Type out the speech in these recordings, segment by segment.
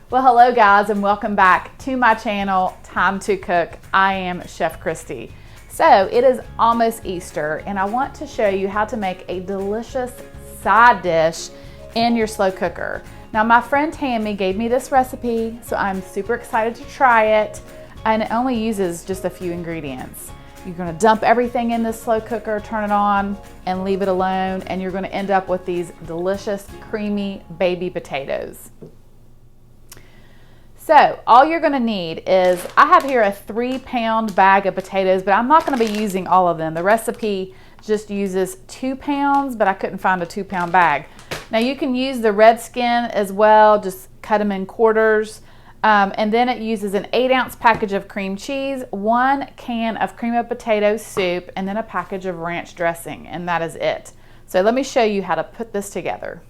Well, hello guys, and welcome back to my channel, Time to Cook. I am Chef Christy. So it is almost Easter, and I want to show you how to make a delicious side dish in your slow cooker. Now, my friend Tammy gave me this recipe, so I'm super excited to try it, and it only uses just a few ingredients. You're gonna dump everything in this slow cooker, turn it on, and leave it alone, and you're gonna end up with these delicious, creamy baby potatoes. So all you're gonna need is, I have here a 3-pound bag of potatoes, but I'm not gonna be using all of them. The recipe just uses 2 pounds, but I couldn't find a 2-pound bag. Now you can use the red skin as well, just cut them in quarters. And then it uses an 8-ounce package of cream cheese, 1 can of cream of potato soup, and then a package of ranch dressing, and that is it. So let me show you how to put this together.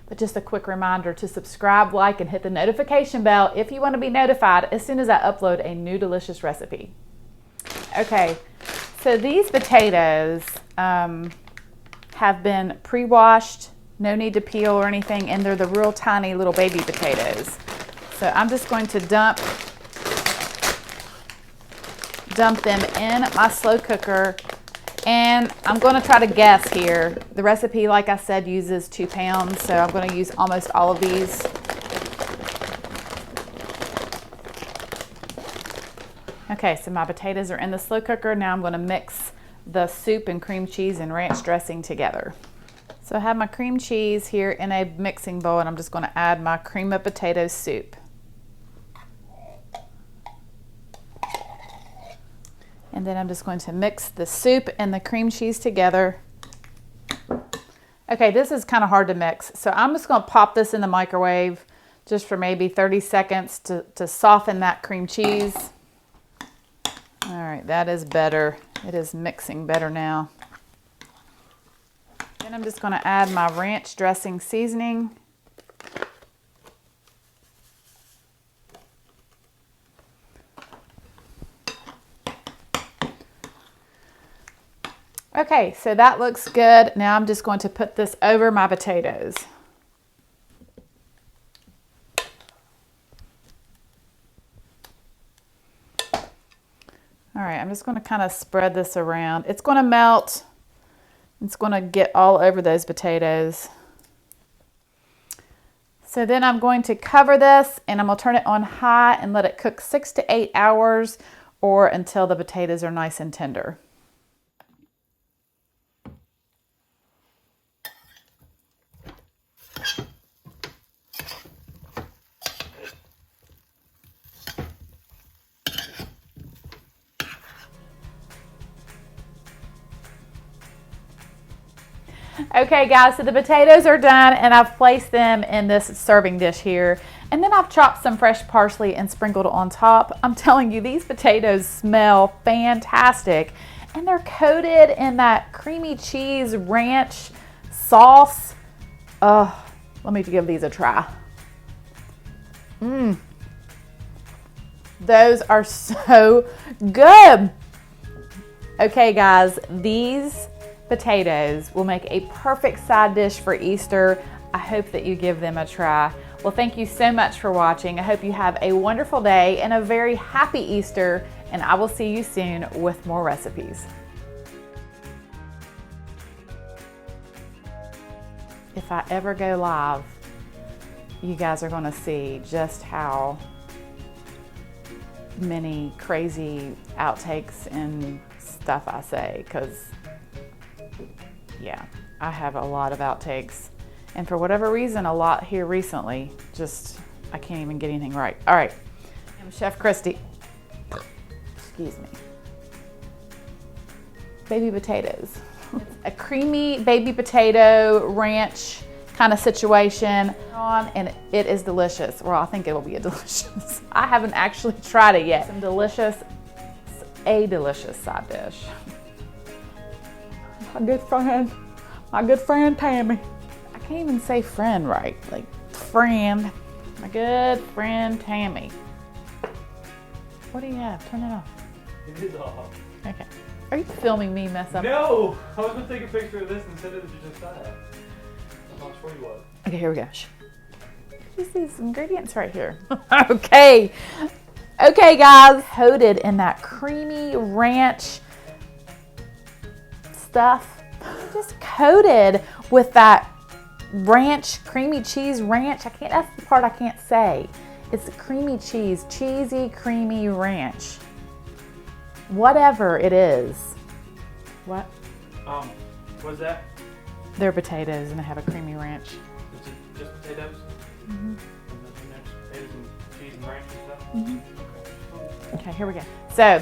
But just a quick reminder to subscribe, like, and hit the notification bell if you want to be notified as soon as I upload a new delicious recipe. Okay, so these potatoes have been pre-washed, no need to peel or anything, and they're the real tiny little baby potatoes. So I'm just going to dump them in my slow cooker. And I'm going to try to guess here. The recipe, like I said, uses 2 pounds, so I'm going to use almost all of these. Okay, so my potatoes are in the slow cooker. Now I'm going to mix the soup and cream cheese and ranch dressing together. So I have my cream cheese here in a mixing bowl, and I'm just going to add my cream of potato soup. And then I'm just going to mix the soup and the cream cheese together. Okay, this is kind of hard to mix, so I'm just going to pop this in the microwave just for maybe 30 seconds to soften that cream cheese. All right, that is better. It is mixing better now. Then I'm just going to add my ranch dressing seasoning. Okay, so that looks good. Now I'm just going to put this over my potatoes. All right, I'm just going to kind of spread this around. It's going to melt. It's going to get all over those potatoes. So then I'm going to cover this, and I'm going to turn it on high and let it cook 6 to 8 hours or until the potatoes are nice and tender. Okay guys, so the potatoes are done, and I've placed them in this serving dish here. And then I've chopped some fresh parsley and sprinkled it on top. I'm telling you, these potatoes smell fantastic. And they're coated in that creamy cheese ranch sauce. Oh, let me give these a try. Those are so good. Okay guys, these potatoes will make a perfect side dish for Easter. I hope that you give them a try. Well, thank you so much for watching. I hope you have a wonderful day and a very happy Easter, and I will see you soon with more recipes. If I ever go live, you guys are gonna see just how many crazy outtakes and stuff I say, because yeah, I have a lot of outtakes, and for whatever reason, a lot here recently. Just, I can't even get anything right. All right, I'm Chef Christy. Excuse me. Baby potatoes. It's a creamy baby potato ranch kind of situation and it is delicious. Well, I think it will be a delicious. I haven't actually tried it yet. A delicious side dish. My good friend Tammy. I can't even say friend right, like friend. My good friend Tammy. What do you have? Turn it off. It is off. Okay. Are you filming me mess up? No! I was going to take a picture of this and send it to you just that. I'm not sure you was. Okay, here we go. Shh. use these ingredients right here. Okay. Okay, guys. Coated in that creamy ranch stuff. Just coated with that ranch, creamy cheese ranch. That's the part I can't say. It's creamy cheese, cheesy, creamy ranch. Whatever it is. What? What's that? They're potatoes and they have a creamy ranch. Is it just potatoes? Mm-hmm. And nothing else? Potatoes and cheese and ranch and stuff? Mm-hmm. Okay, here we go. So,